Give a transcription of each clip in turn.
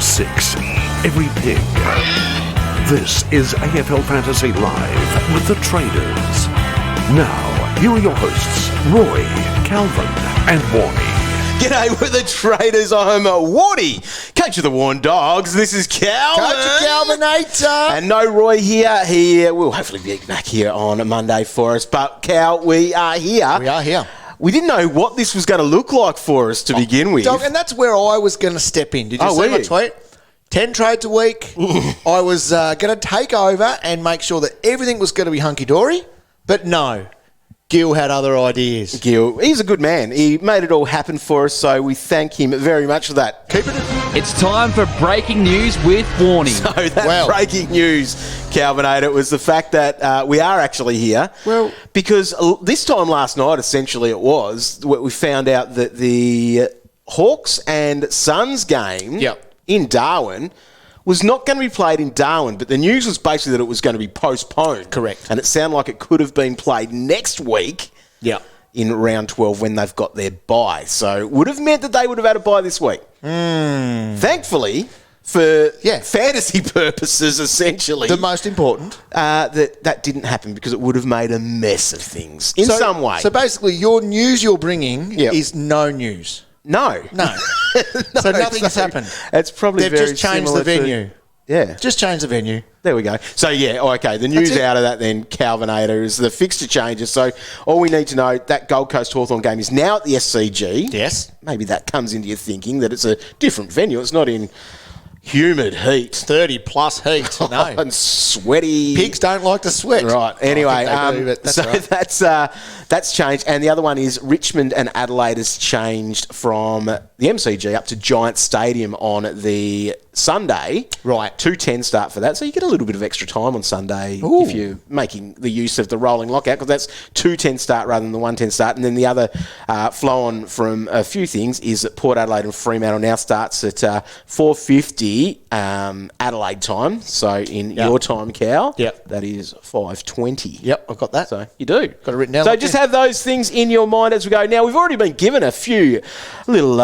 6. Every pig. This is AFL Fantasy Live with the Traders. Now, here are your hosts, Roy, Calvin, and Warnie. G'day with the Traders. I'm Warnie, coach of the Warn Dogs. This is Calvin. Coach of Calvinator. And no Roy here. He will hopefully be back here on Monday for us. But Cal, we are here. We are here. We didn't know what this was going to look like for us to begin with. Dog, and that's where I was going to step in. Did you see my tweet? 10 trades a week. I was going to take over and make sure that everything was going to be hunky-dory. But no, Gil had other ideas. Gil, he's a good man. He made it all happen for us, so we thank him very much for that. Keep it. It's time for breaking news with Warnie. So that breaking news, Calvinator, was the fact that we are actually here. Well, because this time last night, essentially it was, we found out that the Hawks and Suns game in Darwin was not going to be played in Darwin, but the news was basically that it was going to be postponed. Correct. And it sounded like it could have been played next week in round 12 when they've got their bye. So it would have meant that they would have had a bye this week. Thankfully, for fantasy purposes, essentially. The most important. That didn't happen because it would have made a mess of things in some way. So basically, your news you're bringing is no news. No. So nothing has happened. It's probably They've very just changed the venue. Just change the venue. There we go. So, okay. The news out of that then, Calvinator, is the fixture changes. So, all we need to know, that Gold Coast Hawthorn game is now at the SCG. Yes. Maybe that comes into your thinking that it's a different venue. It's not in humid heat. 30-plus heat. No. And sweaty. Pigs don't like to sweat. Right. Anyway, right. that's changed. And the other one is Richmond and Adelaide has changed from the MCG up to Giant Stadium on the Sunday. Right. 2:10 start for that. So you get a little bit of extra time on Sunday if you're making the use of the rolling lockout, because that's 2:10 start rather than the 1:10 start. And then the other flow on from a few things is that Port Adelaide and Fremantle now starts at 4:50 Adelaide time. So in your time, Cal, that is 5:20. Yep, I've got that. So you do. Got it written down. So just have those things in your mind as we go. Now, we've already been given a few little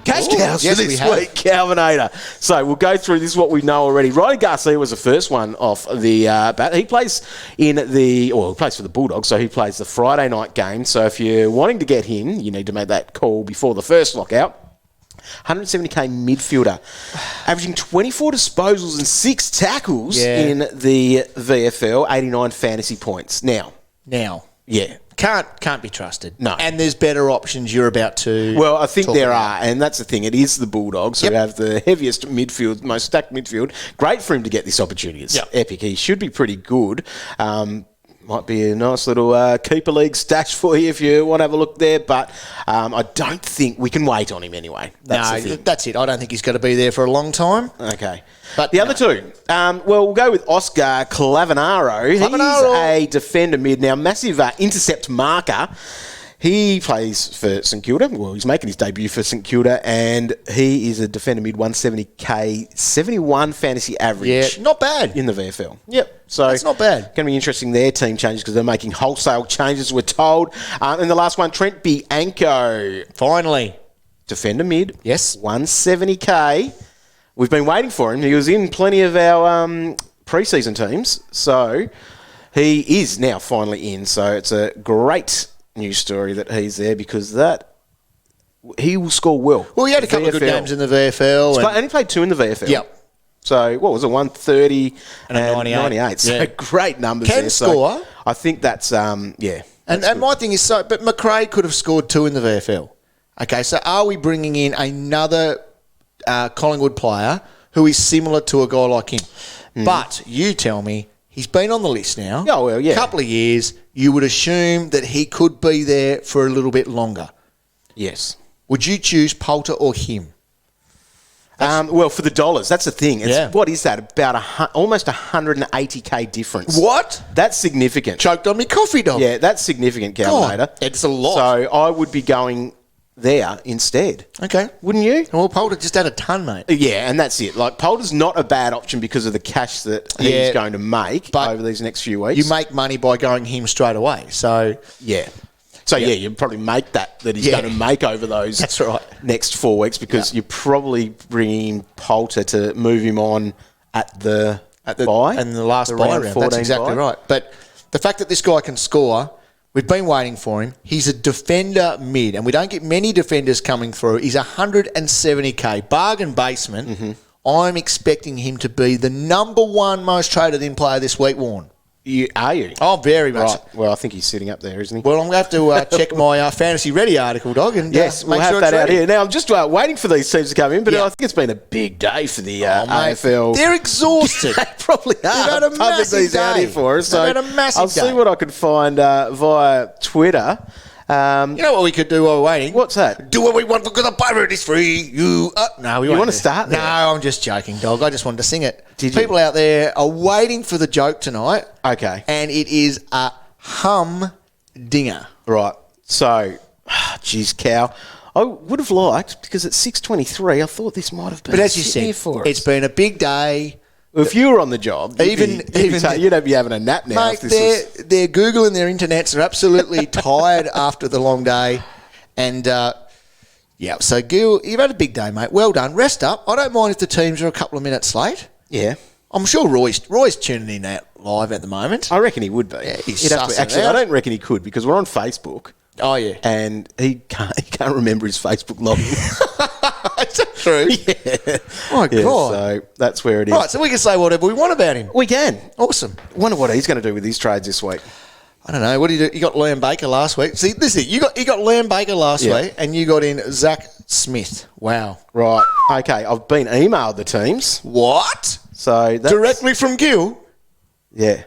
cash cows for this week, Calvinator. So we'll go through this, what we know already. Ryan Garcia was the first one off the bat. He plays he plays for the Bulldogs, so he plays the Friday night game. So if you're wanting to get him, you need to make that call before the first lockout. 170k midfielder, averaging 24 disposals and 6 tackles in the VFL, 89 fantasy points. Now. Yeah. Can't be trusted. No. And there's better options you're about to Well, I think there are, and that's the thing. It is the Bulldogs who have the heaviest midfield, most stacked midfield. Great for him to get this opportunity. It's epic. He should be pretty good. Might be a nice little keeper league stash for you if you want to have a look there, but I don't think we can wait on him anyway. That's it. I don't think he's going to be there for a long time. Okay. But the other two, we'll go with Oscar Clavanaro. He's a defender mid. Now, massive intercept marker. He plays for St Kilda. Well, he's making his debut for St Kilda, and he is a defender mid, 170k, 71 fantasy average. Yeah, not bad. In the VFL. Yep. So that's not bad. Going to be interesting their team changes because they're making wholesale changes, we're told. And the last one, Trent Bianco. Finally. Defender mid. Yes. 170k. We've been waiting for him. He was in plenty of our preseason teams. So he is now finally in. So it's a great news story that he's there because he will score well. Well, he had a couple of good games in the VFL. And he played 2 in the VFL. Yep. So, what was it, 130 and 98. So, great numbers Can there. score. So I think that's, And my thing is, but McRae could have scored 2 in the VFL. Okay, so are we bringing in another Collingwood player who is similar to a guy like him? But you tell me, he's been on the list now. Oh, well, yeah. Couple of years. You would assume that he could be there for a little bit longer. Yes. Would you choose Poulter or him? Well, for the dollars, that's the thing. What is that? About almost 180k difference. What? That's significant. Choked on me coffee, dog. Yeah, that's significant, Calvinator. It's a lot. So I would be going there instead. Okay. Wouldn't you? Well, Poulter just had a ton, mate. Yeah, and that's it. Like, Poulter's not a bad option because of the cash that he's going to make over these next few weeks. You make money by going him straight away. So, yeah. So, you'd probably make that he's going to make over those That's right. next 4 weeks because you're probably bringing Poulter to move him on at the bye. And the last bye round. That's exactly right. But the fact that this guy can score, we've been waiting for him. He's a defender mid, and we don't get many defenders coming through. He's 170K, bargain basement. Mm-hmm. I'm expecting him to be the number one most traded in player this week, Warren. Are you? Oh, very much. Right. Well, I think he's sitting up there, isn't he? Well, I'm going to have to check my Fantasy Ready article, dog, and yes, we'll make have sure that it's out ready. here. Now, I'm just waiting for these teams to come in, but I think it's been a big day for the AFL. They're exhausted. They probably are. They've had a Pumping massive these out day. here for us. So They've had a massive I'll day. see what I can find via Twitter. You know what we could do while we're waiting? What's that? Do what we want because the pirate is free. No, we won't. Want to start there? No, I'm just joking, dog. I just wanted to sing it. Did you? People out there are waiting for the joke tonight. Okay. And it is a humdinger. Right. So, geez, cow. I would have liked, because at 6:23, I thought this might have been But as you here said, for us. it's been a big day. If you were on the job, you'd be having a nap now. Mate, if this their Google and their internets are absolutely tired after the long day. And, so Gil, you've had a big day, mate. Well done. Rest up. I don't mind if the teams are a couple of minutes late. Yeah. I'm sure Roy's tuning in out live at the moment. I reckon he would be. Yeah, he's He'd have to- sussing actually, it out. I don't reckon he could, because we're on Facebook. Oh, yeah. And he can't remember his Facebook login. Is that true? Yeah. My Yeah, God. so that's where it is. Right, so we can say whatever we want about him. We can. Awesome. Wonder what he's going to do with his trades this week. I don't know. What did you do? You got Liam Baker last week. See, listen, you got Liam Baker last week, and you got in Zach Smith. Wow. Right. Okay. I've been emailed the teams. What? So that's, Directly from Gil? Yeah.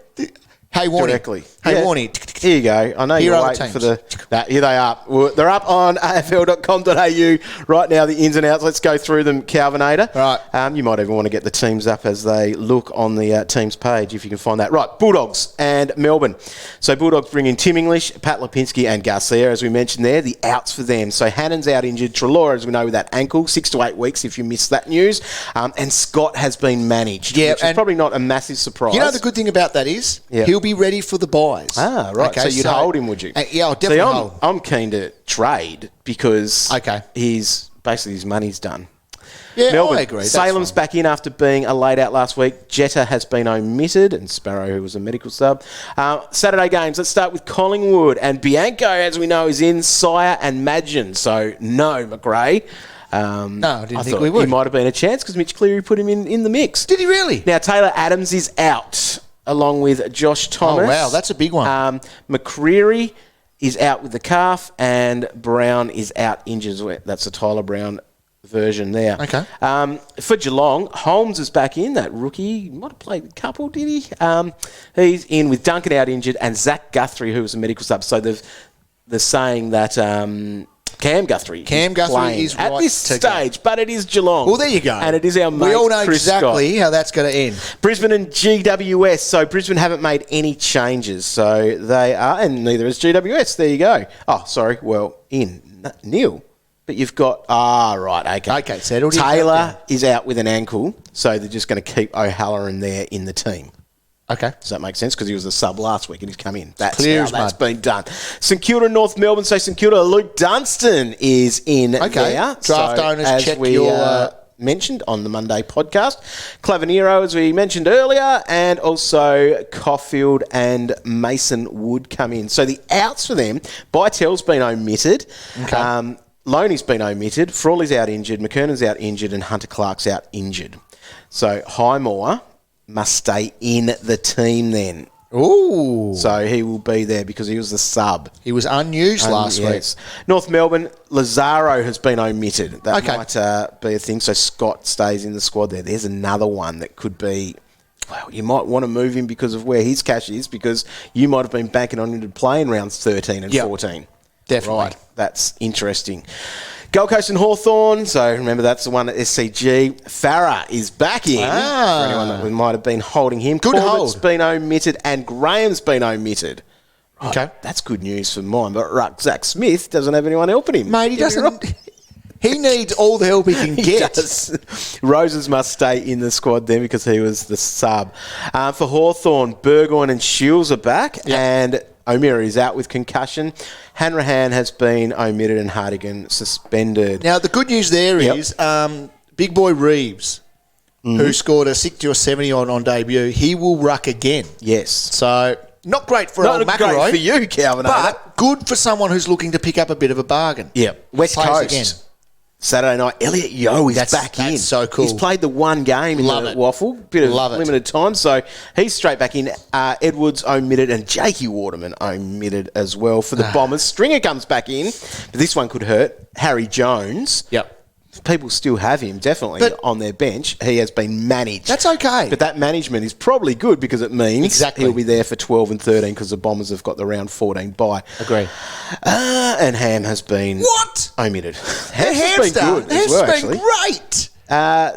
Hey, Warnie. Directly. Hey, Yeah. Warnie. Here you go. I know Here you're are the waiting for teams. here they are. They're up on afl.com.au right now, the ins and outs. Let's go through them, Calvinator. Right. You might even want to get the teams up as they look on the teams page, if you can find that. Right, Bulldogs and Melbourne. So Bulldogs bring in Tim English, Pat Lipinski and Garcia, as we mentioned there. The outs for them. So Hannon's out injured. Trelaw, as we know, with that ankle, 6 to 8 weeks if you missed that news. And Scott has been managed, Yeah, which is and probably not a massive surprise. You know the good thing about that is he'll be ready for the buys. Ah, right. So you'd hold him, would you? Yeah, I'll definitely hold him. I'm keen to trade because his money's done. Yeah, Melbourne, I agree. That's Salem's fine. back in after being a laid out last week. Jetta has been omitted, and Sparrow, who was a medical sub. Saturday games, let's start with Collingwood. And Bianco, as we know, is in, Sire and Madgen. So, no, McRae. No, I didn't think thought we would. He might have been a chance because Mitch Cleary put him in the mix. Did he really? Now, Taylor Adams is out, along with Josh Thomas. Oh, wow, that's a big one. McCreary is out with the calf, and Brown is out injured. That's the Tyler Brown version there. Okay. For Geelong, Holmes is back in, that rookie. Might have played a couple, did he? He's in with Duncan out injured, and Zach Guthrie, who was a medical sub. So they're saying that Cam Guthrie is at right this to go. stage, but it is Geelong. Well, there you go. And it is our mate, We all know Chris exactly Scott. how that's going to end. Brisbane and GWS. So Brisbane haven't made any changes. So they are, and neither has GWS. There you go. Oh, sorry. Well, nil. But you've got, right, okay. Okay, settled. Taylor is out with an ankle, so they're just going to keep O'Halloran there in the team. Okay. Does that make sense? Because he was the sub last week and he's come in. That's clear how as that's mud. been done. St Kilda and North Melbourne. So St Kilda, Luke Dunstan is in there. Draft owners, as check we, your... mentioned on the Monday podcast. Clavanero, as we mentioned earlier, and also Caulfield and Mason Wood come in. So the outs for them, Bytel's been omitted. Okay. Loney's been omitted. Frawley's out injured. McKernan's out injured. And Hunter Clark's out injured. So Highmore must stay in the team then. Ooh. So he will be there because he was the sub. He was unused last week. North Melbourne, Lazaro has been omitted. That Okay. might be a thing. So Scott stays in the squad there. There's another one that could be... Well, you might want to move him because of where his cash is, because you might have been banking on him to play in rounds 13 and 14. Definitely. Right. That's interesting. Gold Coast and Hawthorn. So remember, that's the one at SCG. Farah is back in. For anyone that might have been holding him. Good Corbett's hold. been omitted and Graham's been omitted. Right, Okay. that's good news for mine. But Zach Smith doesn't have anyone helping him. Mate, he Get me doesn't... right. He needs all the help he can He get. does. Roses must stay in the squad then because he was the sub. For Hawthorn, Burgoyne and Shields are back. And O'Meara is out with concussion. Hanrahan has been omitted and Hardigan suspended. Now, the good news there is big boy Reeves, who scored a 60 or 70 on debut, he will ruck again. Yes. So, not great for old Not McElroy. great for you, Calvin. But good for someone who's looking to pick up a bit of a bargain. Yep. West Plays Coast. again. Saturday night, Elliot Yeo is back in. That's so cool. He's played the one game in the Waffle, bit of limited time, so he's straight back in. Edwards omitted and Jakey Waterman omitted as well for the Bombers. Stringer comes back in, but this one could hurt. Harry Jones. Yep. People still have him, definitely, on their bench. He has been managed. That's okay. But that management is probably good because it means he'll be there for 12 and 13 because the Bombers have got the round 14 bye. Agree. And Ham has been... omitted. Ham's been good as well, actually. Great.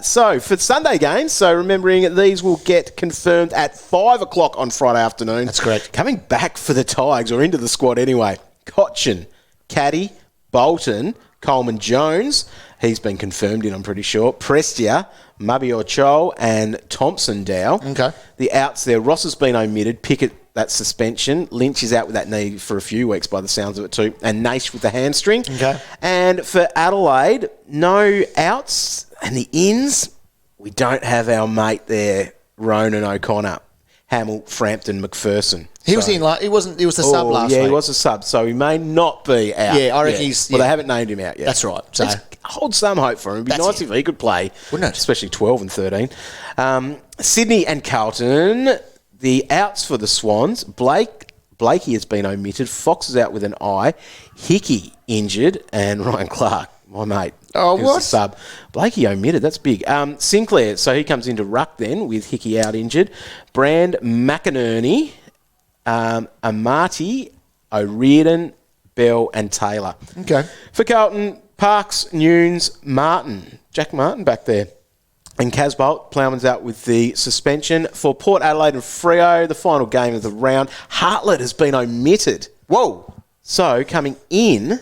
So, for Sunday games, so remembering these will get confirmed at 5 o'clock on Friday afternoon. That's correct. Coming back for the Tigers, or into the squad anyway. Cochin, Caddy, Bolton, Coleman Jones. He's been confirmed in, I'm pretty sure. Prestia, Mabior Chol, and Thompson Dow. Okay. The outs there, Ross has been omitted. Pickett, that suspension. Lynch is out with that knee for a few weeks by the sounds of it too. And Naish with the hamstring. Okay. And for Adelaide, no outs. And the ins, we don't have our mate there, Ronan O'Connor. Hamill, Frampton, McPherson. He was in. He wasn't. He was the sub last week. Yeah, he was a sub, so he may not be out. Yeah, I reckon he's. Well, they haven't named him out yet. That's right. So hold some hope for him. It'd be nice if he could play, wouldn't it? Especially 12 and 13. Sydney and Carlton, the outs for the Swans. Blakey has been omitted. Fox is out with an eye. Hickey injured, and Ryan Clark, my mate. Oh, what? Sub. Blakey omitted. That's big. Sinclair, so he comes into ruck then with Hickey out injured. Brand McInerney, Amati, O'Riordan, Bell and Taylor. Okay. For Carlton, Parks, Nunes, Martin. Jack Martin back there. And Casbolt, Plowman's out with the suspension. For Port Adelaide and Freo, the final game of the round, Hartlett has been omitted. Whoa. So coming in...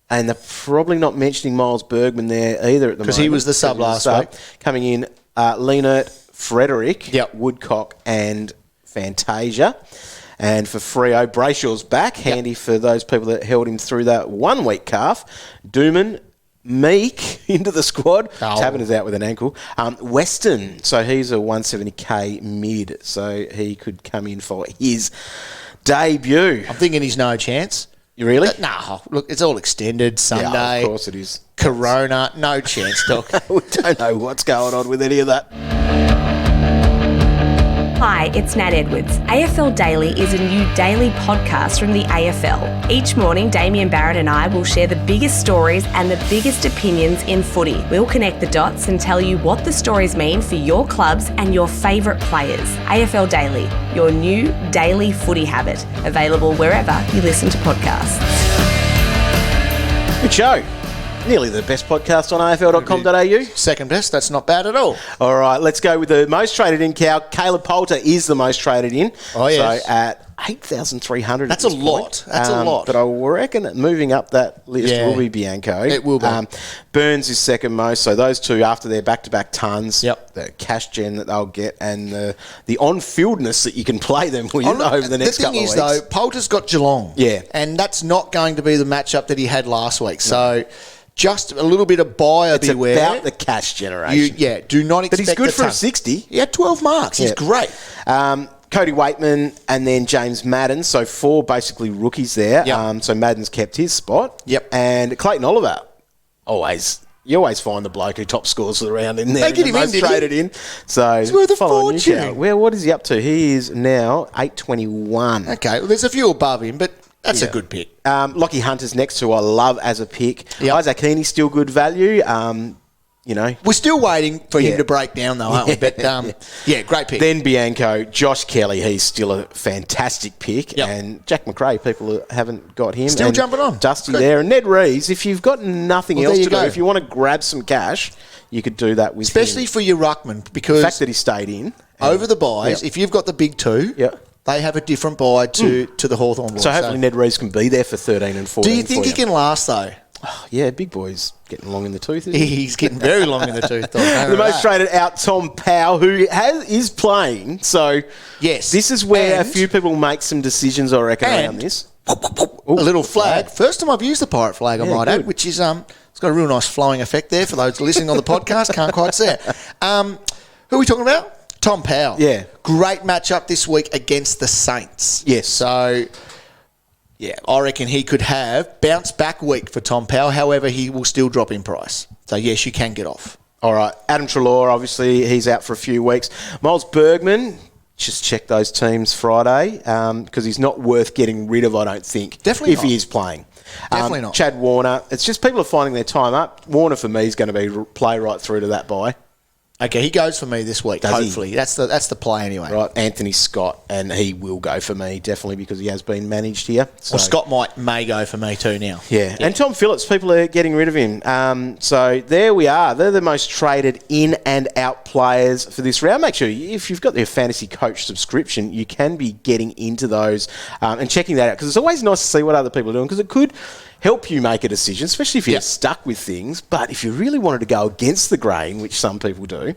And they're probably not mentioning Miles Bergman there either at the moment. Because he was the sub last week. Coming in, Leonard, Frederick, Woodcock and Fantasia. And for Freo, Brayshaw's back. Handy for those people that held him through that 1 week calf. Dooman, Meek into the squad. Tabbin is out with an ankle. Weston, so he's a 170k mid. So he could come in for his debut. I'm thinking he's no chance. You really? No. Look, it's all extended. Sunday. Yeah, of course it is. Corona. No chance, Doc. We don't know what's going on with any of that. Hi, it's Nat Edwards. AFL Daily is a new daily podcast from the AFL. Each morning, Damien Barrett and I will share the biggest stories and the biggest opinions in footy. We'll connect the dots and tell you what the stories mean for your clubs and your favourite players. AFL Daily, your new daily footy habit. Available wherever you listen to podcasts. Good show. Nearly the best podcast on afl.com.au. Second best. That's not bad at all. All right, let's go with the most traded in cow. Caleb Poulter is the most traded in. Oh, yes. So at 8,300. That's a lot. That's a lot. But I reckon moving up that list will be Bianco. It will be. Burns is second most. So those two, after their back-to-back tons, Yep. the cash gen that they'll get and the on-fieldness that you can play them with over the next couple of weeks. The thing is, though, Poulter's got Geelong. Yeah. And that's not going to be the matchup that he had last week. So... Just a little bit of buyer beware. It's about the cash generation. Do not expect. But he's good for a 60. He had 12 marks. He's great. Cody Waitman and then James Madden. So 4 basically rookies there. Yep. So Madden's kept his spot. Yep. And Clayton Oliver, you always find the bloke who top scores around in there. They get him in, traded in. So he's worth a following fortune. Well, what is he up to? He is now 821. Okay, well, there's a few above him, but that's a good pick. Lockie Hunter's next, who I love as a pick. Yep. Isaac Heaney's still good value. We're still waiting for him to break down, though, aren't we? But, great pick. Then Bianco, Josh Kelly, he's still a fantastic pick. Yep. And Jack McRae, people haven't got him. Still and jumping on. Dusty there. And Ned Rees, if you've got nothing else to do, go. if you want to grab some cash, you could do that with Especially him. for your ruckman, because... The fact that he stayed in. Over the buys, if you've got the big two... They have a different buy to the Hawthorn boys. So hopefully Ned Rees can be there for 13 and 14. Do you think he can last, though? Yeah, big boy's getting long in the tooth, isn't he? He's getting very long in the tooth. The most traded out, Tom Powell, who is playing. So, yes, this is where a few people make some decisions, I reckon, around this. A little flag. First time I've used the pirate flag, I might add, which is it's got a real nice flowing effect there for those listening on the podcast. Can't quite see it. Who are we talking about? Tom Powell. Yeah. Great matchup this week against the Saints. Yes. So, yeah, I reckon he could have bounce back week for Tom Powell. However, he will still drop in price. So, yes, you can get off. All right. Adam Treloar, obviously, he's out for a few weeks. Miles Bergman, just check those teams Friday because he's not worth getting rid of, I don't think. Definitely if not. he is playing. Definitely not. Chad Warner. It's just people are finding their time up. Warner, for me, is going to be play right through to that bye. Okay, he goes for me this week, Does he? hopefully. That's the play anyway. Right, Anthony Scott, and he will go for me, definitely, because he has been managed here. So. Well, Scott may go for me too now. Yeah, and Tom Phillips, people are getting rid of him. So there we are. They're the most traded in and out players for this round. Make sure, if you've got their Fantasy Coach subscription, you can be getting into those and checking that out, because it's always nice to see what other people are doing, because it could help you make a decision, especially if you're stuck with things. But if you really wanted to go against the grain, which some people do,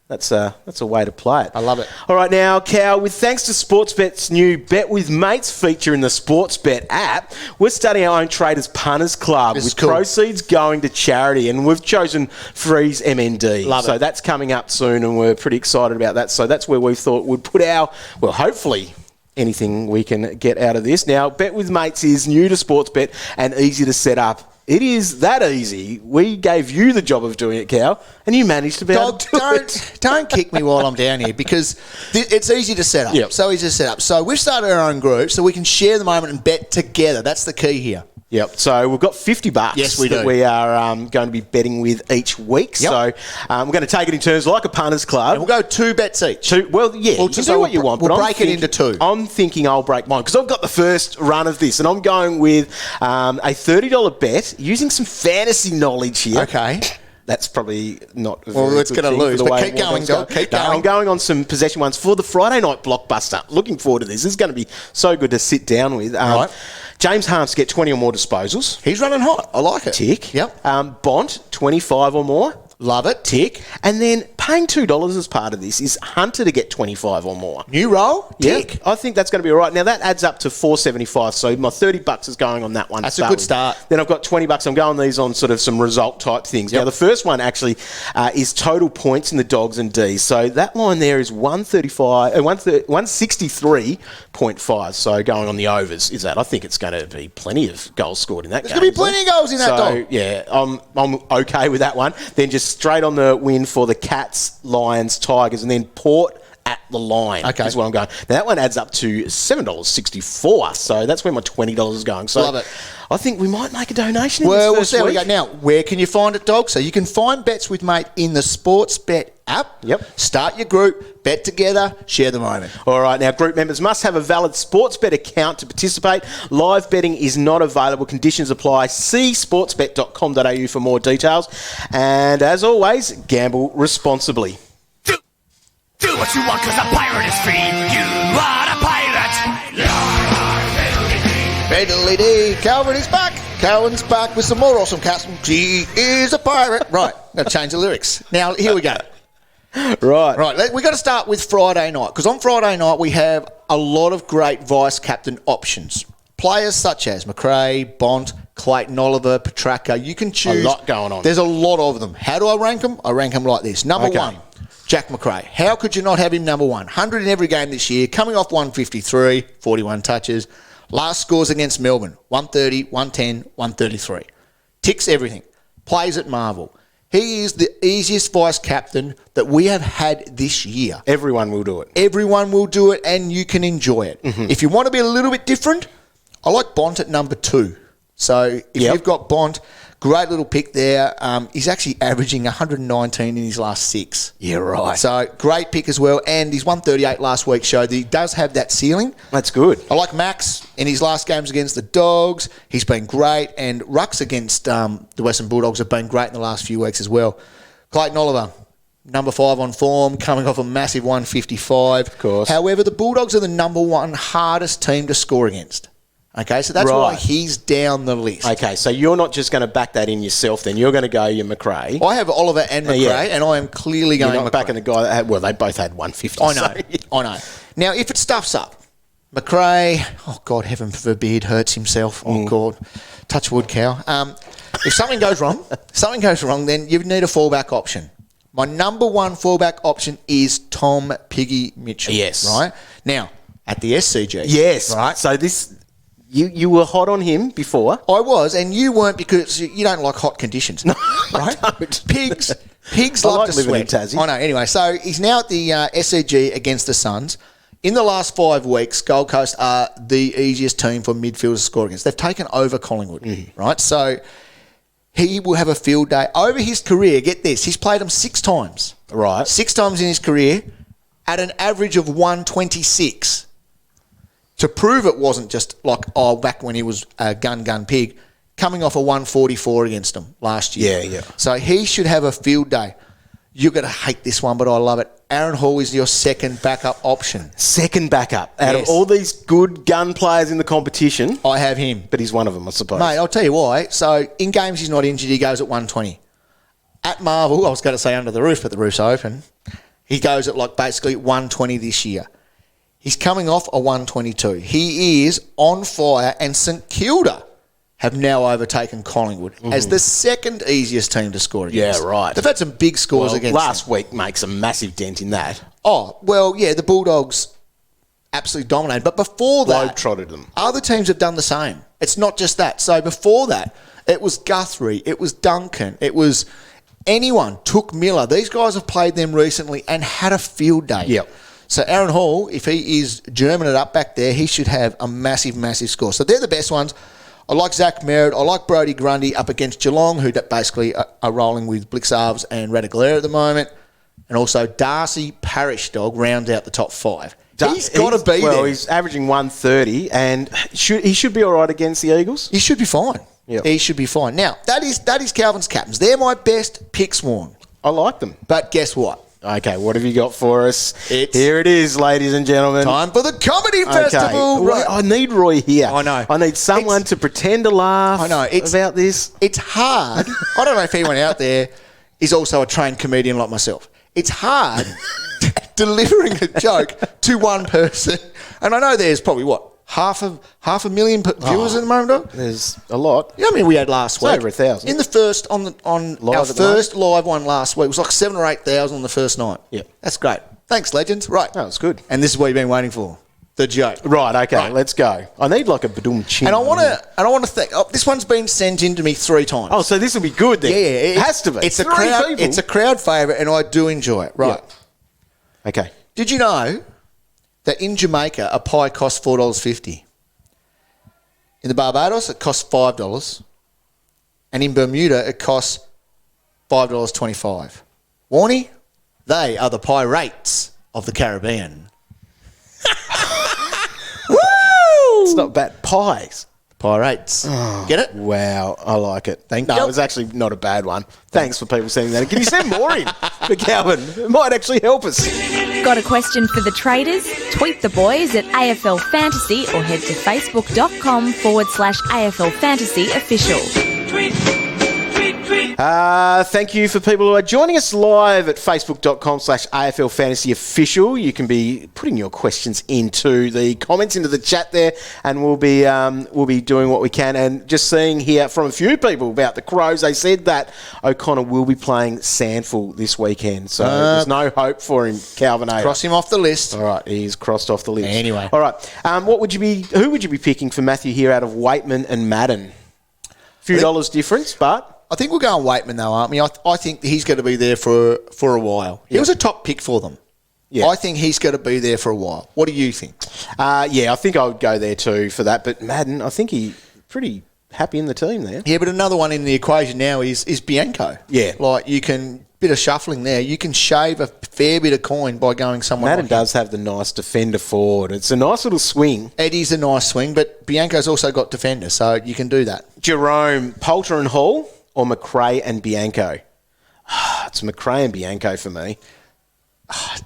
that's a way to play it. I love it. All right, now, Cal, with thanks to Sportsbet's new Bet with Mates feature in the Sportsbet app, we're starting our own Traders Punters Club with proceeds going to charity, and we've chosen Freeze MND. Love it. So that's coming up soon, and we're pretty excited about that. So that's where we thought we'd put our, well, hopefully, anything we can get out of this. Now, Bet with Mates is new to Sportsbet and easy to set up. It is that easy. We gave you the job of doing it, Cal, and you managed to be able to do it. Don't kick me while I'm down here, because it's easy to set up. Yep. So easy to set up. So we've started our own group so we can share the moment and bet together. That's the key here. Yep. So we've got $50 Yes, we that do. we are going to be betting with each week. Yep. So we're going to take it in turns like a punters club. And we'll go 2 bets each. Well, yeah, you can do what you want. We'll but break it into 2. I'm thinking I'll break mine because I've got the first run of this, and I'm going with a $30 bet using some fantasy knowledge here. Okay. That's probably not a Well, very it's good going to thing lose, for the but way keep going, Wardogs Dog. Keep going. I'm going on some possession ones for the Friday night blockbuster. Looking forward to this. This is going to be so good to sit down with. Right. James Harms to get 20 or more disposals. He's running hot. I like it. Tick. Yep. Bont, 25 or more. Love it. Tick. And then paying $2 as part of this is Hunter to get 25 or more. New roll. Tick. Yeah, I think that's going to be all right. Now, that adds up to $4.75, so my $30 is going on that one. That's a good start. Then I've got $20. I'm going these on sort of some result-type things. Yep. Now, the first one actually is total points in the Dogs and Ds. So that line there is 163.5, so going on the overs is that. I think it's going to be plenty of goals scored in that game. There's going to be plenty of goals in that, Dog. Yeah, I'm okay with that one. Then just straight on the win for the Cats, Lions, Tigers, and then Port at the line. Okay. Is what I'm going. Now, that one adds up to $7.64, so that's where my $20 is going. So Love it. I think we might make a donation in Well, this we'll first see how we week. go. Now, where can you find it, Dog? So you can find Bets with Mate in the Sportsbet app. Yep. Start your group, bet together, share the moment. All right, now group members must have a valid Sportsbet account to participate. Live betting is not available. Conditions apply. See sportsbet.com.au for more details. And as always, gamble responsibly. Do what you want, cause a pirate is free. You are a pirate. Fiddly-dee, Calvin is back. Calvin's back with some more awesome cats. She is a pirate. Right, now change the lyrics. Now, here we go. Right, we've got to start with Friday night, because on Friday night we have a lot of great vice-captain options. Players such as McRae, Bont, Clayton Oliver, Petracca. You can choose. A lot going on. There's a lot of them. How do I rank them? I rank them like this. Number 1, Jack McRae. How could you not have him number 1? 100 in every game this year, coming off 153, 41 touches. Last scores against Melbourne, 130, 110, 133. Ticks everything. Plays at Marvel. He is the easiest vice-captain that we have had this year. Everyone will do it. Everyone will do it, and you can enjoy it. Mm-hmm. If you want to be a little bit different, I like Bont at number 2. So if you've got Bont, great little pick there. He's actually averaging 119 in his last 6. Yeah, right. So great pick as well. And his 138 last week showed that he does have that ceiling. That's good. I like Max in his last games against the Dogs. He's been great. And Rucks against the Western Bulldogs have been great in the last few weeks as well. Clayton Oliver, number 5 on form, coming off a massive 155. Of course. However, the Bulldogs are the number 1 hardest team to score against. Okay, so that's why he's down the list. Okay, so you're not just going to back that in yourself then. You're going to go your McRae. I have Oliver and McRae, and I am clearly going You're not McRae. backing the guy that had, well, they both had 150. I know, I know. Now, if it stuffs up, McRae, oh, God, heaven forbid, hurts himself. Oh, God, touch wood, cow. If something goes wrong, then you need a fallback option. My number one fallback option is Tom Piggy Mitchell. Yes. Right? Now, at the SCG. Yes. Right? So this... You were hot on him before. I was, and you weren't because you don't like hot conditions. No, right? I don't. Pigs I love like to living sweat. in Tassie. I know. Anyway, so he's now at the SCG against the Suns. In the last 5 weeks, Gold Coast are the easiest team for midfielders to score against. They've taken over Collingwood, right? So he will have a field day. Over his career, get this, he's played them 6 times. Right. 6 times in his career at an average of 126. To prove it wasn't just like, back when he was a gun pig, coming off a 144 against them last year. Yeah. So he should have a field day. You're going to hate this one, but I love it. Aaron Hall is your second backup option. Second backup. Out of Yes. all these good gun players in the competition, I have him. but he's one of them, I suppose. Mate, I'll tell you why. So in games he's not injured, he goes at 120. At Marvel, I was going to say under the roof, but the roof's open. He goes at like basically 120 this year. He's coming off a 122. He is on fire, and St Kilda have now overtaken Collingwood as the second easiest team to score against. Yeah, right. They've had some big scores against last them. week makes a massive dent in that. Oh, well, yeah, the Bulldogs absolutely dominated. But before that, Globe-trotted them. other teams have done the same. It's not just that. So before that, it was Guthrie, it was Duncan, it was anyone, Took Miller. These guys have played them recently and had a field day. Yep. So Aaron Hall, if he is German it up back there, he should have a massive, massive score. So they're the best ones. I like Zach Merritt. I like Brodie Grundy up against Geelong, who basically are rolling with Blixarves and Radagler at the moment. And also Darcy Parish Dog rounds out the top 5. He's got to be there. Well, he's averaging 130, and he should be all right against the Eagles. He should be fine. Yep. He He should be fine. Now, that is Calvin's captains. They're my best picks, Warren. I like them. But guess what? Okay, what have you got for us? It's Here it is, ladies and gentlemen. Time for the comedy festival. Right. I need Roy here. I know. I need someone to pretend to laugh about this. It's hard. I don't know if anyone out there is also a trained comedian like myself. It's hard delivering a joke to one person. And I know there's probably, half a million viewers at the moment, dog? There's a lot. You know how many we had last week? Over 1,000. In the first, on Live our at the first live one last week, it was like 7,000 or 8,000 on the first night. Yep. That's great. Thanks, legends. Right. Oh, it's good. And this is what you've been waiting for. The joke. Right, okay, Right. let's go. I need like a badum chin. And I want to think. This one's been sent in to me 3 times. Oh, so this will be good then. yeah, It has to be. It's a 3 crowd. people. It's a crowd favourite, and I do enjoy it. Right. Yeah. Okay. Did you know that in Jamaica a pie costs $4.50? In the Barbados it costs $5, and in Bermuda it costs $5.25. Warnie, they are the pirates of the Caribbean. Woo! It's not bad. Pies. Pirates. Get it? Wow, I like it. Thank No, you. it was actually not a bad one. Thanks for people sending that. Can you send more in for Calvin? It might actually help us. Got a question for the traders? Tweet the boys at AFL Fantasy or head to facebook.com/AFL Fantasy Official. Thank you for people who are joining us live at facebook.com/AFL Fantasy Official. You can be putting your questions into the comments, into the chat there, and we'll be doing what we can. And just seeing here from a few people about the Crows, they said that O'Connor will be playing Sandful this weekend, so there's no hope for him, Calvin. Cross him off the list. All right, he's crossed off the list. Anyway. All right, who would you be picking for Matthew here out of Waitman and Madden? A few dollars difference, but. I think we're going Waitman though, aren't we? I think he's going to be there for a while. He was a top pick for them. Yeah. I think he's going to be there for a while. What do you think? Yeah, I think I would go there too for that. But Madden, I think he's pretty happy in the team there. Yeah, but another one in the equation now is Bianco. Yeah. Like you can, bit of shuffling there. You can shave a fair bit of coin by going someone Madden like him. does have the nice defender forward. It's a nice little swing. It is a nice swing, but Bianco's also got defender, so you can do that. Jerome, Poulter and Hall, or McRae and Bianco? It's McRae and Bianco for me.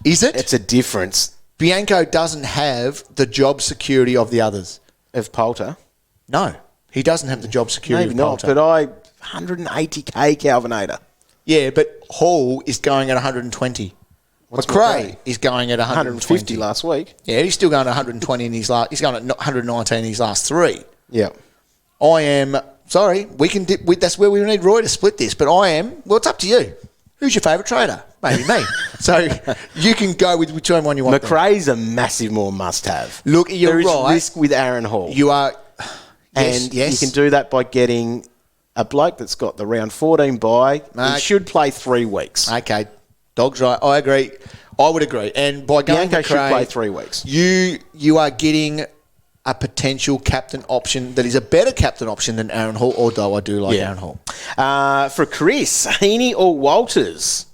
Is it? It's a difference. Bianco doesn't have the job security of the others. Of Poulter? No, he doesn't have the job security Maybe of not, Poulter. but 180k Calvinator. Yeah, but Hall is going at 120. What's McRae McRae? is going at 150 last week. Yeah, he's still going at 120 in his last. He's going at 119 in his last 3. Yeah. I am sorry. We can. That's where we need Roy to split this. But I am. Well, it's up to you. Who's your favourite trader? Maybe me. So you can go with whichever one you want. McRae's a massive more must-have. Look, you're there is right. risk with Aaron Hall. You are. And Yes. you can do that by getting a bloke that's got the round 14 bye. He should play 3 weeks. Okay, Dog's right. I agree. I would agree. And by going Bianco should McRae, play 3 weeks. You are getting a potential captain option that is a better captain option than Aaron Hall, although I do like Aaron Hall. For Chris, Heaney or Walters?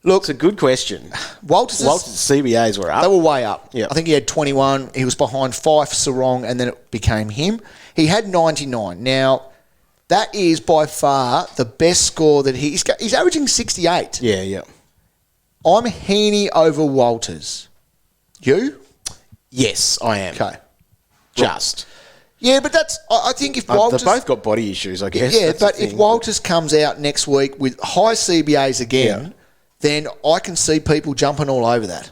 Look, it's a good question. Walters' CBAs were up. They were way up. Yeah. I think he had 21. He was behind Fife, Sarong, and then it became him. He had 99. Now, that is by far the best score that he's averaging 68. Yeah. I'm Heaney over Walters. You? Yes, I am. Okay. Just. Yeah, but that's... I think if Walters... They've both got body issues, I guess. Yeah, That's but the if thing. Walters comes out next week with high CBAs again, then I can see people jumping all over that.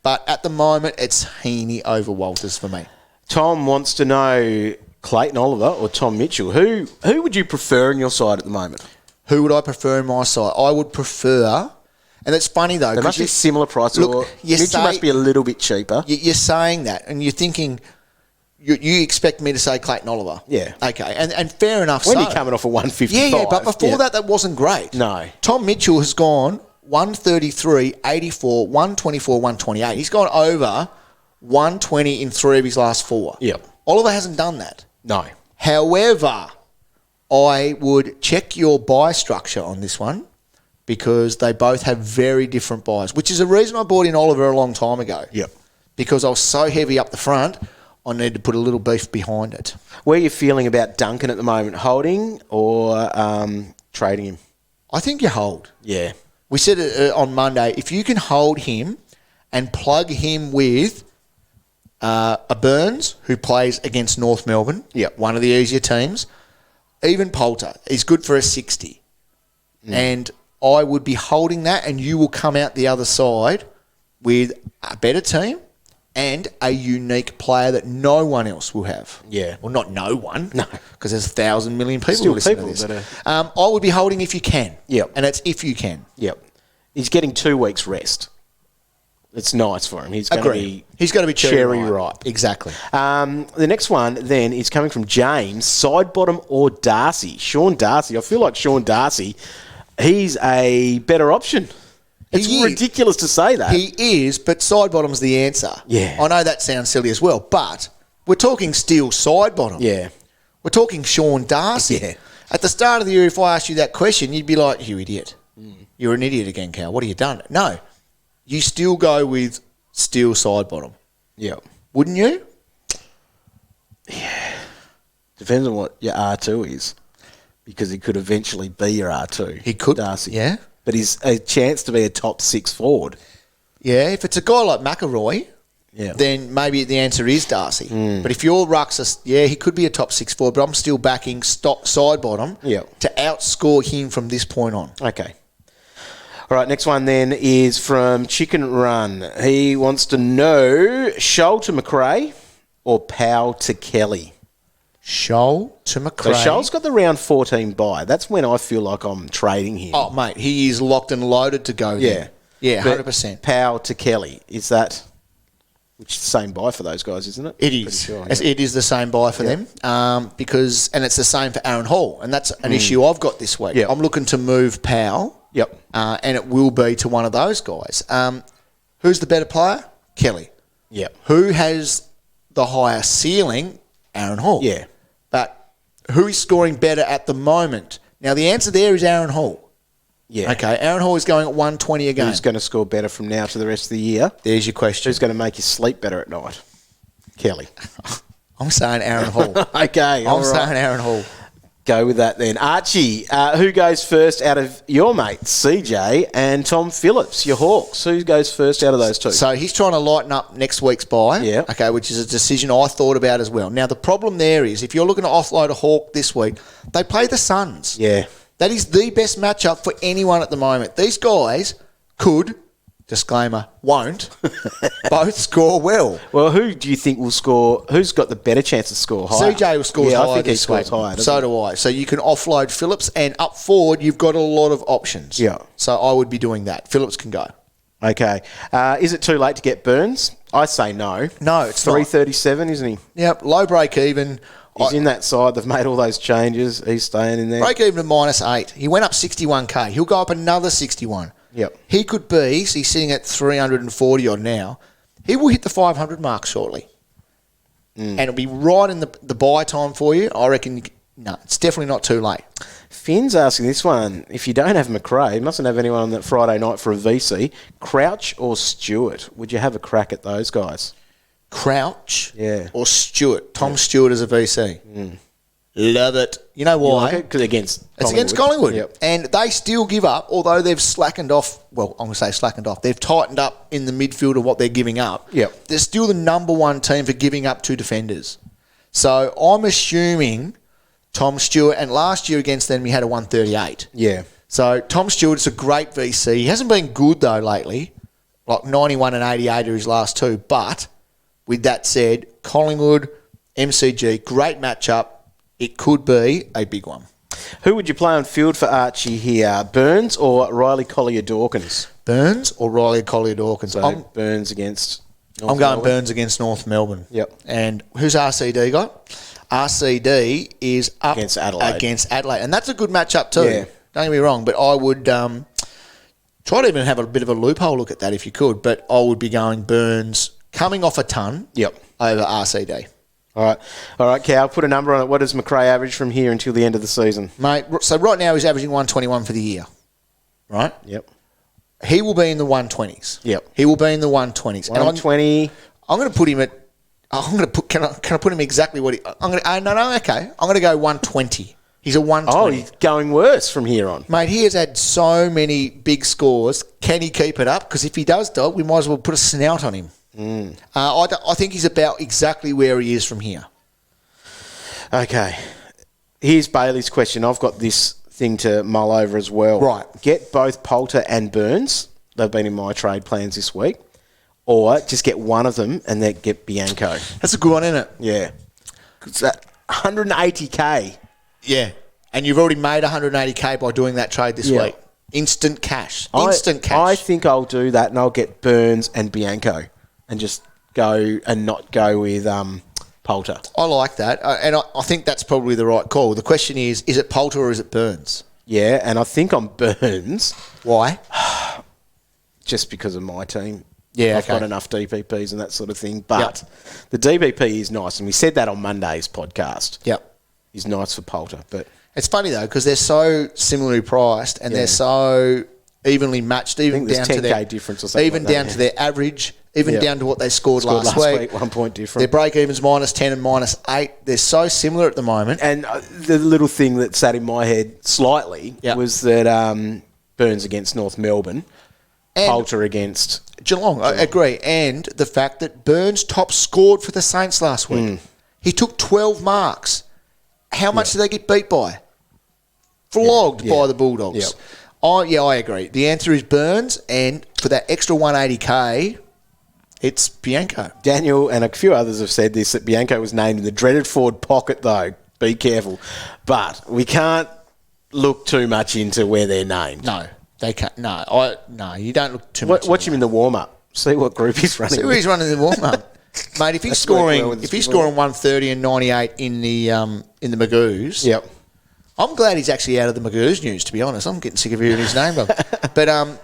But at the moment, it's Heaney over Walters for me. Tom wants to know Clayton Oliver or Tom Mitchell. Who would you prefer on your side at the moment? Who would I prefer on my side? I would prefer... And it's funny, though. They must be similar price, or Mitchell must be a little bit cheaper. You're saying that, and you're thinking... You expect me to say Clayton Oliver? Yeah. Okay, and fair enough. When you're coming off a 155. Yeah, but before that wasn't great. No. Tom Mitchell has gone 133, 84, 124, 128. He's gone over 120 in 3 of his last 4. Yep. Oliver hasn't done that. No. However, I would check your buy structure on this one because they both have very different buys, which is a reason I bought in Oliver a long time ago. Yep. Because I was so heavy up the front, I need to put a little beef behind it. Where are you feeling about Duncan at the moment? Holding or trading him? I think you hold. Yeah. We said it on Monday, if you can hold him and plug him with a Burns who plays against North Melbourne, one of the easier teams, even Poulter is good for a 60. And I would be holding that and you will come out the other side with a better team and a unique player that no one else will have. Yeah. Well, not no one. No. Because there's 1,000 million people Still listening people to this. that I would be holding if you can. Yep. And it's if you can. Yep. He's getting 2 weeks rest. It's nice for him. He's going to be He's going to be cherry ripe. Exactly. The next one then is coming from James. Side bottom or Darcy? Sean Darcy. I feel like Sean Darcy, he's a better option. It's ridiculous to say that. He is, but side bottom's the answer. Yeah. I know that sounds silly as well, but we're talking still side bottom. Yeah. We're talking Sean Darcy. Yeah. At the start of the year, if I asked you that question, you'd be like, you idiot. You're an idiot again, Cal. What have you done? No. You still go with still side bottom. Yeah. Wouldn't you? Depends on what your R2 is. Because he could eventually be your R2. He could. Darcy. Yeah. But he's a chance to be a top 6 forward. Yeah, if it's a guy like McElroy, Yeah. then maybe the answer is Darcy. But if your rucks are, he could be a top 6 forward, but I'm still backing side bottom to outscore him from this point on. Okay. All right, next one then is from Chicken Run. He wants to know Shoal to McRae or Powell to Kelly. Shoal to McRae. So Shoal's got the round 14 bye. That's when I feel like I'm trading him. Oh, mate, he is locked and loaded to go there. Yeah, But 100%. Powell to Kelly. Is that... Which is the same buy for those guys, isn't it? It is. Sure, It is the same buy for them and it's the same for Aaron Hall, and that's an issue I've got this week. Yep. I'm looking to move Powell, and it will be to one of those guys. Who's the better player? Kelly. Yep. Who has the higher ceiling? Aaron Hall. Yeah. But who is scoring better at the moment? Now, the answer there is Aaron Hall. Yeah. Okay, Aaron Hall is going at 120 a game. Who's going to score better from now to the rest of the year? There's your question. Who's going to make you sleep better at night? Kelly. I'm saying Aaron Hall. Okay, I'm saying Aaron Hall. Go with that then. Archie, who goes first out of your mates, CJ and Tom Phillips, your Hawks? Who goes first out of those two? So he's trying to lighten up next week's bye, okay, which is a decision I thought about as well. Now, the problem there is if you're looking to offload a Hawk this week, they play the Suns. Yeah. That is the best matchup for anyone at the moment. These guys could, disclaimer, won't, both score well. Well, who do you think will score? Who's got the better chance to score higher? CJ will score higher. I think he this scores week. higher. So do I. So you can offload Phillips, and up forward, you've got a lot of options. Yeah. So I would be doing that. Phillips can go. Okay. Is it too late to get Burns? I say no. No, it's not. 337, isn't he? Yep, low break even. He's in that side. They've made all those changes. He's staying in there. Break even to -8. He went up 61k. He'll go up another 61. Yep. He could be, so he's sitting at 340 odd now. He will hit the 500 mark shortly. And it'll be right in the buy time for you. I reckon, no, it's definitely not too late. Finn's asking this one. If you don't have McRae, you mustn't have anyone on that Friday night for a VC. Crouch or Stewart? Would you have a crack at those guys? Crouch or Stewart. Tom Stewart as a VC. Love it. You know why? You like it? 'Cause It's against Collingwood. Yep. And they still give up, although they've slackened off. Well, I'm going to say slackened off. They've tightened up in the midfield of what they're giving up. Yep. They're still the number one team for giving up to defenders. So I'm assuming Tom Stewart, and last year against them he had a 138. Yeah. So Tom Stewart's a great VC. He hasn't been good though lately, like 91 and 88 are his last two. But with that said, Collingwood, MCG, great matchup. It could be a big one. Who would you play on field for Archie here? Burns or Riley Collier-Dawkins? Burns or Riley Collier-Dawkins? So Burns against North I'm going Melbourne. Burns against North Melbourne. Yep. And who's RCD got? RCD is up Against Adelaide. And that's a good matchup too. Yeah. Don't get me wrong, but I would try to even have a bit of a loophole look at that if you could, but I would be going Burns coming off a ton over RCD. All right, Cal, put a number on it. What does McRae average from here until the end of the season? Mate, so right now he's averaging 121 for the year, right? Yep. He will be in the 120s. Yep. He will be in the 120s. 120. I'm going to put him at. I'm going to put. Can I put him exactly what he? I'm going to. No. Okay. I'm going to go 120. He's a 120. Oh, he's going worse from here on. Mate, he has had so many big scores. Can he keep it up? Because if he does, dog, we might as well put a snout on him. I think he's about exactly where he is from here. Okay. Here's Bailey's question. I've got this thing to mull over as well. Right. Get both Poulter and Burns. They've been in my trade plans this week. Or just get one of them and then get Bianco. That's a good one, isn't it? Yeah. It's that 180k. Yeah. And you've already made 180k by doing that trade this week. Instant cash. Instant cash. I think I'll do that and I'll get Burns and Bianco and just go and not go with Poulter. I like that. And I think that's probably the right call. The question is it Poulter or is it Burns? Yeah, and I think I'm Burns. Why? Just because of my team. Yeah, I've got enough DPPs and that sort of thing. But the DPP is nice, and we said that on Monday's podcast. Yep. Is nice for Poulter. But it's funny, though, because they're so similarly priced and they're so evenly matched, even down to their difference or something even like down that, to their average, even down to what they scored last week. 1 point different. Their break-evens -10 and -8. They're so similar at the moment. And the little thing that sat in my head slightly was that Burns against North Melbourne, and Poulter against Geelong. I agree. And the fact that Burns top scored for the Saints last week. He took 12 marks. How much did they get beat by? Flogged by the Bulldogs. I agree. The answer is Burns, and for that extra 180k, it's Bianco. Daniel and a few others have said this, that Bianco was named in the dreaded forward pocket, though. Be careful. But we can't look too much into where they're named. No, they can't. No, you don't look too much. Watch him in the warm-up. See what group he's running. See where he's running in the warm-up. Mate, if he's scoring 130 and 98 in the Magoo's, I'm glad he's actually out of the Magoo's news, to be honest. I'm getting sick of hearing his name. But, I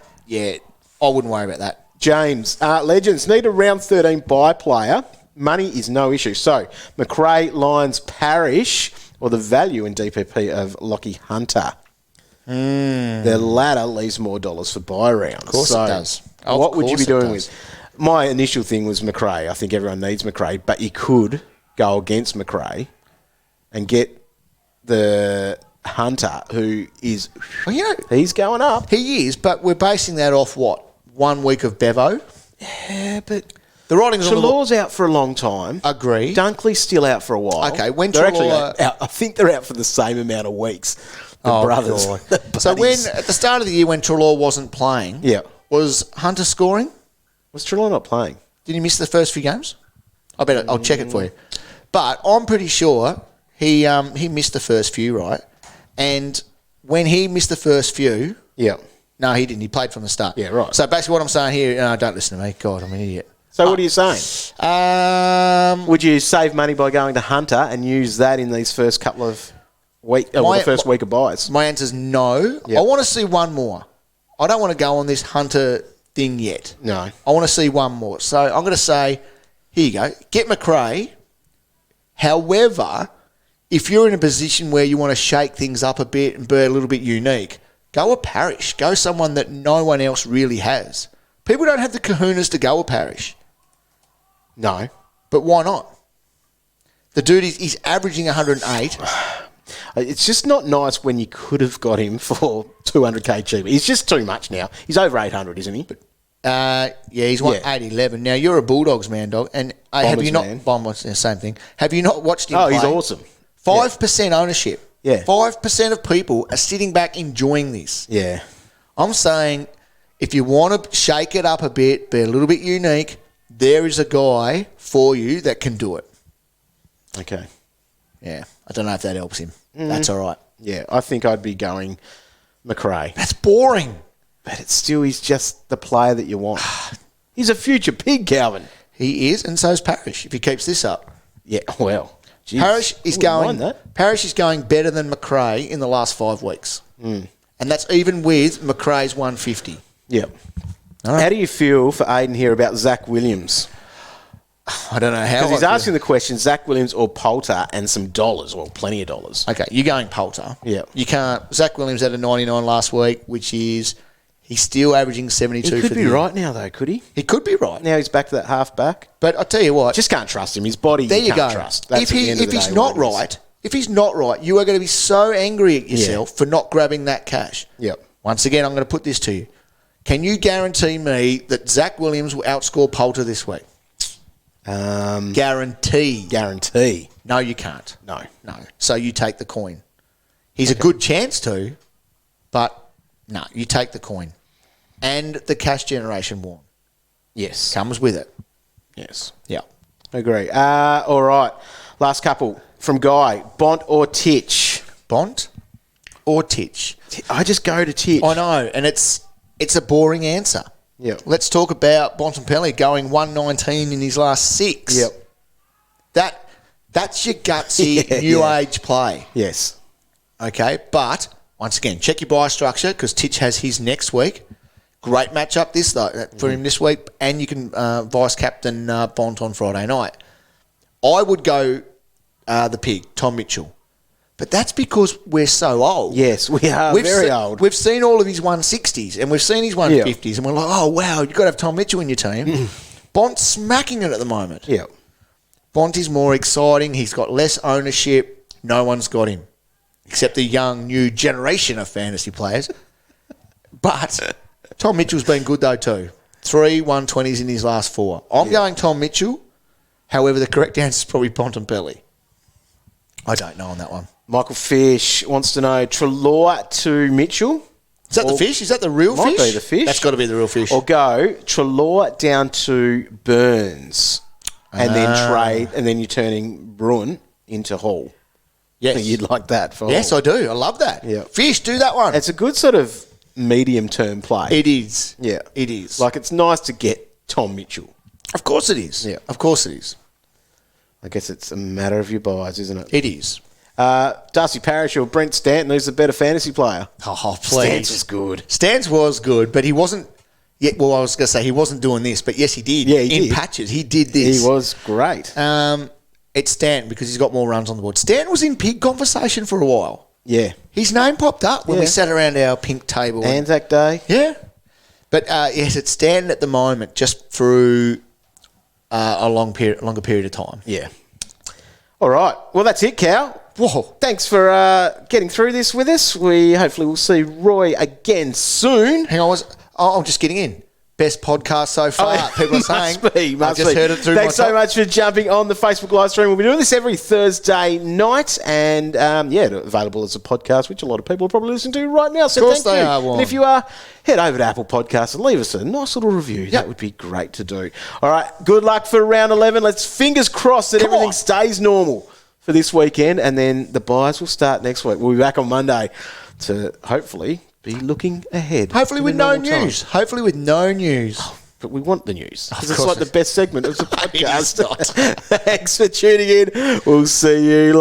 wouldn't worry about that. James, Legends need a round 13 buy player. Money is no issue. So, McRae, Lyons, Parrish, or the value in DPP of Lockie Hunter. The latter leaves more dollars for buy rounds. Of course it does. What would you be doing with? My initial thing was McRae. I think everyone needs McRae, but you could go against McRae and get the Hunter, who is, Well, he's going up. he is, but we're basing that off what? 1 week of Bevo? Yeah, but The writing's on the wall. Treloar's out for a long time. Agree. Dunkley's still out for a while. Okay, when they're actually Treloar- out, I think they're out for the same amount of weeks. The brothers. God. The So buddies. at the start of the year when Treloar wasn't playing, Yeah. was Hunter scoring? Was Treloar not playing? Did he miss the first few games? I'll check it for you. But I'm pretty sure he missed the first few, right? And when he missed the first few, Yeah. no, he didn't. He played from the start. Yeah, right. So basically what I'm saying here, no, don't listen to me. God, I'm an idiot. So what are you saying? Would you save money by going to Hunter and use that in these first couple of weeks, the first week of buys? My answer's no. Yep. I want to see one more. I don't want to go on this Hunter thing yet. No. I want to see one more. So I'm going to say, here you go, get McRae. However, if you're in a position where you want to shake things up a bit and be a little bit unique, go a Parish. Go someone that no one else really has. People don't have the kahunas to go a Parish. No. But why not? The dude he's averaging 108. It's just not nice when you could have got him for 200k cheaper. He's just too much now. He's over 800, isn't he? Yeah, he's won 8-11. Now, you're a Bulldogs man, dog. And have you not... man. Bombers, the same thing. Have you not watched him Oh, play? he's awesome. 5% ownership. Yeah. 5% of people are sitting back enjoying this. Yeah. I'm saying if you want to shake it up a bit, be a little bit unique, there is a guy for you that can do it. Okay. Yeah. I don't know if that helps him. That's all right. Yeah, I think I'd be going McRae. That's boring. But it's still, he's just the player that you want. He's a future pig, Calvin. He is, and so is Parish, if he keeps this up. Yeah, well. Geez, Parish is wouldn't mind that. Parish is going better than McRae in the last 5 weeks. And that's even with McRae's 150. Yeah. How do you feel for Aiden here about Zach Williams? I don't know how. Because he's I feel. asking the question, Zach Williams or Poulter and some dollars, well, plenty of dollars. Okay, you're going Poulter. Yeah. You can't. Zach Williams had a 99 last week, which is he's still averaging 72 He for could the be year. right now, though, could he? He could be right. Now he's back to that half back. But I'll tell you what. Just can't trust him. His body, there you can't go. trust. That's If at the end of the he's day not what it is. right, if he's not right, you are going to be so angry at yourself for not grabbing that cash. Yep. Once again, I'm going to put this to you. Can you guarantee me that Zach Williams will outscore Poulter this week? Guarantee. Guarantee. No, you can't. No. No. So you take the coin. He's a good chance to, but no, you take the coin. And the cash generation warm Yes. comes with it. Yes. Yeah. Agree. All right. Last couple from Guy. Bont or Titch? Bont or Titch? I just go to Titch. I know, and it's a boring answer. Yep. Let's talk about Bontempelli going 119 in his last 6. Yep. That's your gutsy new age play. Yes. Okay, but once again, check your buy structure because Titch has his next week. Great matchup for him this week, and you can vice captain Bont on Friday night. I would go the pig, Tom Mitchell. But that's because we're so old. Yes, we are very old. We've seen all of his 160s and we've seen his 150s and we're like, oh, wow, you've got to have Tom Mitchell in your team. Bont's smacking it at the moment. Yeah. Bont is more exciting. He's got less ownership. No one's got him except the young new generation of fantasy players. But Tom Mitchell's been good though too. 3 120s in his last 4. I'm going Tom Mitchell. However, the correct answer is probably Bontempelli. I don't know on that one. Michael Fish wants to know Treloar to Mitchell. Is that the fish? Is that the real Might fish? be the fish. That's got to be the real fish. Or go Treloar down to Burns and then trade, and then you're turning Bruin into Hall. Yes. You'd like that for Yes, Hall. I do. I love that. Yeah. Fish, do that one. It's a good sort of medium-term play. It is. Yeah. It is. Like, it's nice to get Tom Mitchell. Of course it is. Yeah. Of course it is. I guess it's a matter of your buys, isn't it? It is. Darcy Parish or Brent Stanton, who's the better fantasy player? Oh, please. Stance was good. Stance was good, but he wasn't... Yeah, well, I was going to say he wasn't doing this, but yes, he did. Yeah, he In did. patches, he did this. He was great. It's Stanton because he's got more runs on the board. Stanton was in pig conversation for a while. Yeah. His name popped up when we Yeah. sat around our pink table. Anzac Day. Yeah. But yes, it's Stanton at the moment, just through a longer period of time. Yeah. All right. Well, that's it, Cal. Whoa. Thanks for getting through this with us. We hopefully will see Roy again soon. Hang on, I'm just getting in. Best podcast so far. People are saying. Must I've just heard it through Thanks my so much for jumping on the Facebook live stream. We'll be doing this every Thursday night, and available as a podcast, which a lot of people are probably listening to right now. So of course thank they you. are. And if you are, head over to Apple Podcasts and leave us a nice little review. Yep. That would be great to do. All right, good luck for round 11. Let's fingers crossed that everything stays normal for this weekend, and then the buys will start next week. We'll be back on Monday to hopefully be looking ahead. Hopefully with no news. Hopefully with no news. But we want the news. Because it's course like the best segment of the It is podcast. not. Thanks for tuning in. We'll see you later.